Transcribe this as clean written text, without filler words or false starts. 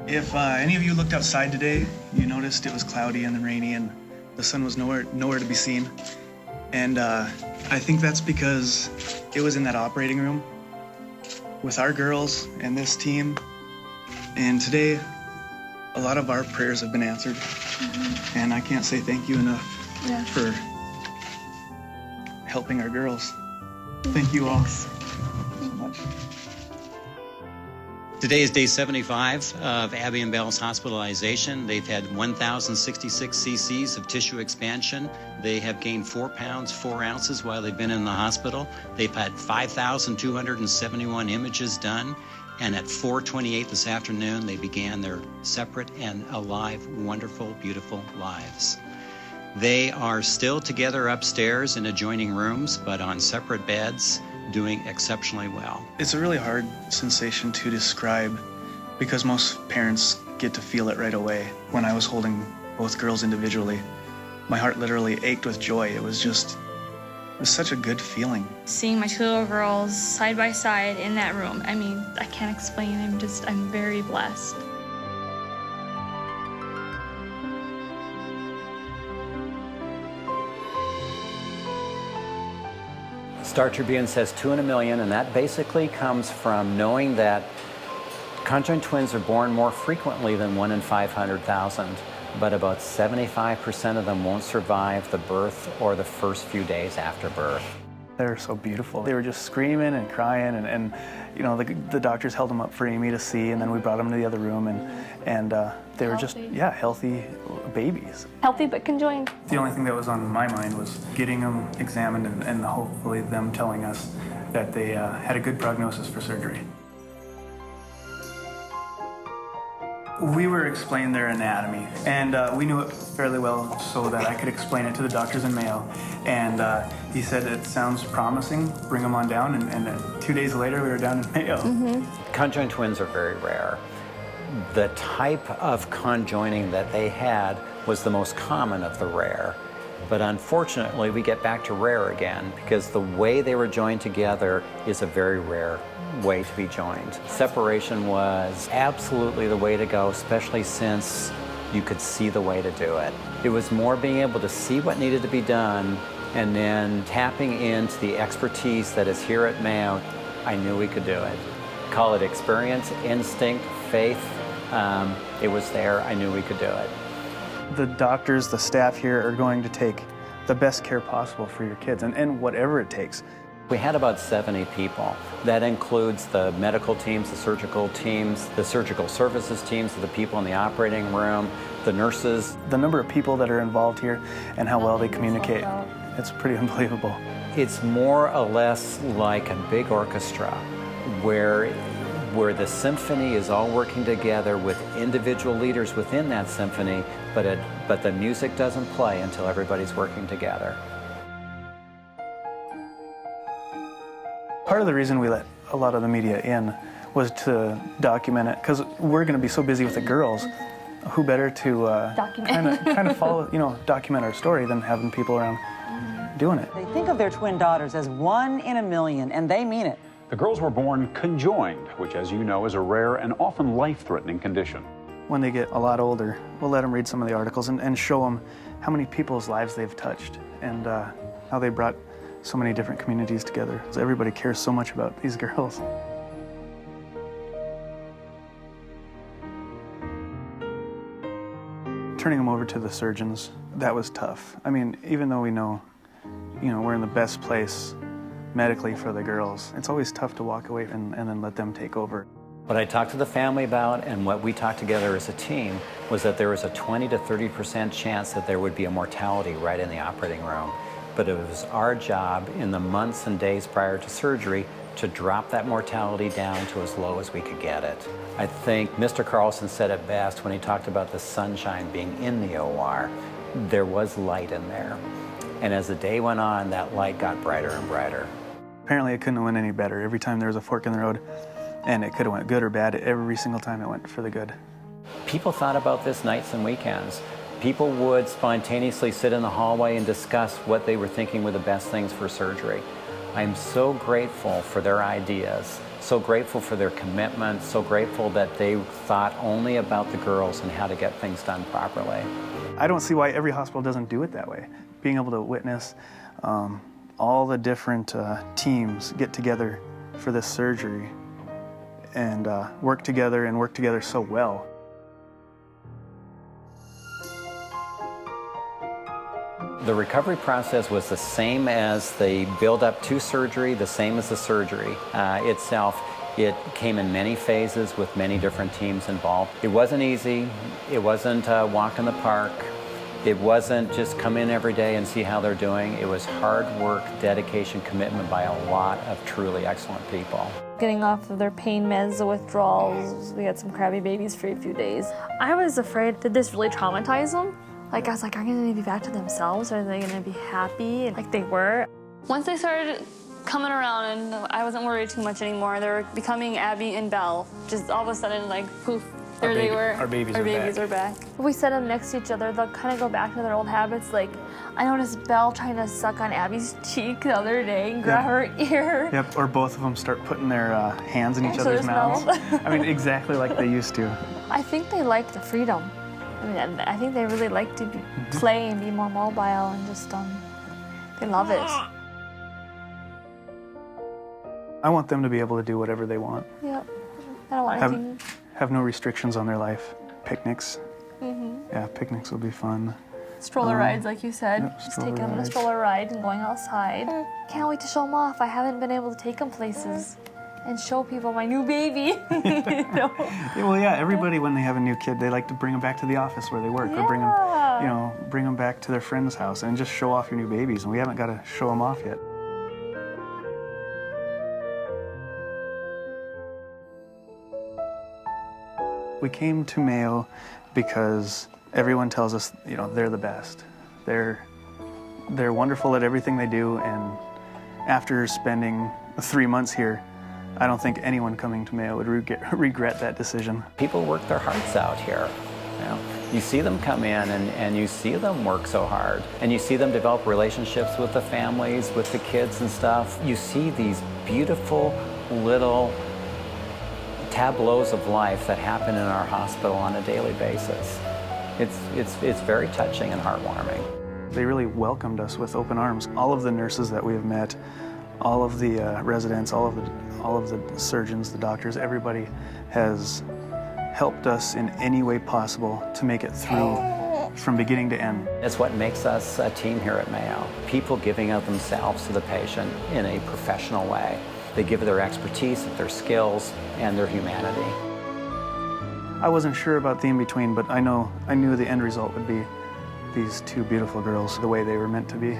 If any of you looked outside today, you noticed it was cloudy and rainy and the sun was nowhere to be seen. And I think that's because it was in that operating room with our girls and this team. And today, a lot of our prayers have been answered. Mm-hmm. And I can't say thank you enough for helping our girls. Thank you all so much. Today is day 75 of Abby and Belle's hospitalization. They've had 1,066 cc's of tissue expansion. They have gained 4 pounds, 4 ounces while they've been in the hospital. They've had 5,271 images done. And at 4:28 this afternoon, they began their separate and alive, wonderful, beautiful lives. They are still together upstairs in adjoining rooms, but on separate beds, doing exceptionally well. It's a really hard sensation to describe because most parents get to feel it right away. When I was holding both girls individually, my heart literally ached with joy. It was such a good feeling. Seeing my two little girls side by side in that room, I mean, I can't explain. I'm very blessed. Star Tribune says 2 in a million, and that basically comes from knowing that conjoined twins are born more frequently than 1 in 500,000, but about 75% of them won't survive the birth or the first few days after birth. They're so beautiful. They were just screaming and crying, and you know, the doctors held them up for Amy to see, and then we brought them to the other room, and they were just, healthy babies. Healthy but conjoined. The only thing that was on my mind was getting them examined and hopefully them telling us that they had a good prognosis for surgery. We were explained their anatomy, and we knew it fairly well so that I could explain it to the doctors in Mayo. And he said, it sounds promising, bring them on down, and 2 days later we were down in Mayo. Mm-hmm. Conjoined twins are very rare. The type of conjoining that they had was the most common of the rare. But unfortunately, we get back to rare again because the way they were joined together is a very rare way to be joined. Separation was absolutely the way to go, especially since you could see the way to do it. It was more being able to see what needed to be done and then tapping into the expertise that is here at Mayo. I knew we could do it. Call it experience, instinct, faith. It was there. I knew we could do it. The doctors, the staff here are going to take the best care possible for your kids, and whatever it takes. We had about 70 people. That includes the medical teams, the surgical services teams, the people in the operating room, the nurses. The number of people that are involved here and how well they communicate, it's pretty unbelievable. It's more or less like a big orchestra where the symphony is all working together with individual leaders within that symphony, but the music doesn't play until everybody's working together. Part of the reason we let a lot of the media in was to document it, because we're going to be so busy with the girls. Who better to kind of follow, document our story than having people around doing it. They think of their twin daughters as 1 in a million, and they mean it. The girls were born conjoined, which, as you know, is a rare and often life-threatening condition. When they get a lot older, we'll let them read some of the articles and show them how many people's lives they've touched and how they brought so many different communities together. Everybody cares so much about these girls. Turning them over to the surgeons, that was tough. I mean, even though we know, we're in the best place medically for the girls, it's always tough to walk away and then let them take over. What I talked to the family about and what we talked together as a team was that there was a 20 to 30% chance that there would be a mortality right in the operating room. But it was our job in the months and days prior to surgery to drop that mortality down to as low as we could get it. I think Mr. Carlsen said it best when he talked about the sunshine being in the OR. There was light in there. And as the day went on, that light got brighter and brighter. Apparently it couldn't have went any better. Every time there was a fork in the road, and it could have went good or bad, every single time it went for the good. People thought about this nights and weekends. People would spontaneously sit in the hallway and discuss what they were thinking were the best things for surgery. I'm so grateful for their ideas, So grateful for their commitment, so grateful that they thought only about the girls and how to get things done properly. I don't see why every hospital doesn't do it that way. Being able to witness all the different teams get together for this surgery and work together so well. The recovery process was the same as the build-up to surgery, the same as the surgery itself. It came in many phases with many different teams involved. It wasn't easy. It wasn't a walk in the park. It wasn't just come in every day and see how they're doing. It was hard work, dedication, commitment by a lot of truly excellent people. Getting off of their pain meds, the withdrawals, we had some crabby babies for a few days. I was afraid, did this really traumatize them? Like, I was like, are they going to be back to themselves? Are they going to be happy like they were? Once they started coming around and I wasn't worried too much anymore, they were becoming Abby and Belle. Just all of a sudden, like, poof, there they were. Our babies are back. If we set them next to each other, they'll kind of go back to their old habits. Like, I noticed Belle trying to suck on Abby's cheek the other day and grab her ear. Yep, or both of them start putting their hands in each other's mouths. I mean, exactly like they used to. I think they like the freedom. I mean, I think they really like to play and be more mobile and just, they love it. I want them to be able to do whatever they want. Yep. I don't want anything. Have no restrictions on their life. Picnics. Yeah, picnics will be fun. Stroller rides, like you said. Yep, just taking them on a stroller ride and going outside. Can't wait to show them off. I haven't been able to take them places and show people my new baby. You know? Well, yeah, everybody when they have a new kid, they like to bring them back to the office where they work, or bring them back to their friend's house and just show off your new babies. And we haven't got to show them off yet. We came to Mayo because everyone tells us, they're the best. They're wonderful at everything they do, and after spending 3 months here, I don't think anyone coming to Mayo would regret that decision. People work their hearts out here. You see them come in and you see them work so hard, and you see them develop relationships with the families, with the kids and stuff. You see these beautiful little tableaus of life that happen in our hospital on a daily basis. It's very touching and heartwarming. They really welcomed us with open arms. All of the nurses that we have met, all of the residents, all of the surgeons, the doctors, everybody has helped us in any way possible to make it through from beginning to end. It's what makes us a team here at Mayo. People giving of themselves to the patient in a professional way. They give their expertise, their skills, and their humanity. I wasn't sure about the in-between, but I knew the end result would be these two beautiful girls, the way they were meant to be.